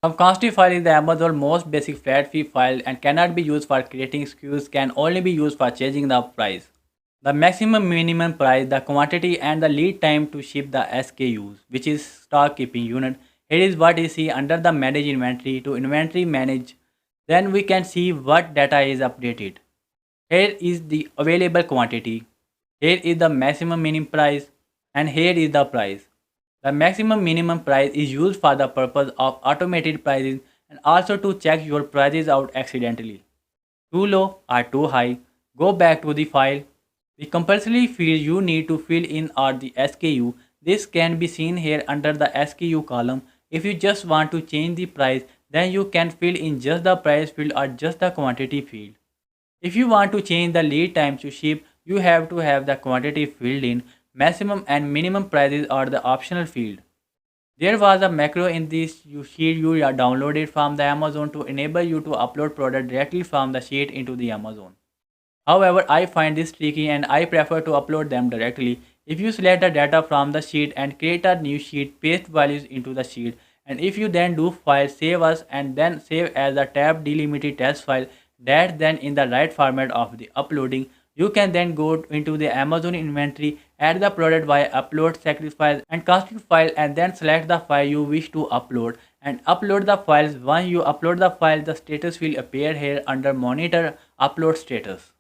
Some quantity file is the Amazon most basic flat fee file and cannot be used for creating SKUs, can only be used for changing the price. The maximum minimum price, the quantity and the lead time to ship the SKUs, which is stock keeping unit. Here is what you see under the manage inventory to inventory manage. Then we can see what data is updated. Here is the available quantity. Here is the maximum minimum price and here is the price. The maximum minimum price is used for the purpose of automated pricing and also to check your prices out accidentally. Too low or too high, go back to the file. The compulsory field you need to fill in are the SKU. This can be seen here under the SKU column. If you just want to change the price, then you can fill in just the price field or just the quantity field. If you want to change the lead time to ship, you have to have the quantity filled in. Maximum and minimum prices are the optional field. There was a macro in this sheet you downloaded from the Amazon to enable you to upload product directly from the sheet into the Amazon. However, I find this tricky and I prefer to upload them directly. If you select the data from the sheet and create a new sheet, paste values into the sheet, and if you then do file save as and then save as a tab delimited test file, that then in the right format of the uploading, you can then go into the Amazon inventory, add the product via upload, sacrifice and custom file and then select the file you wish to upload and upload the files. Once you upload the file, the status will appear here under monitor upload status.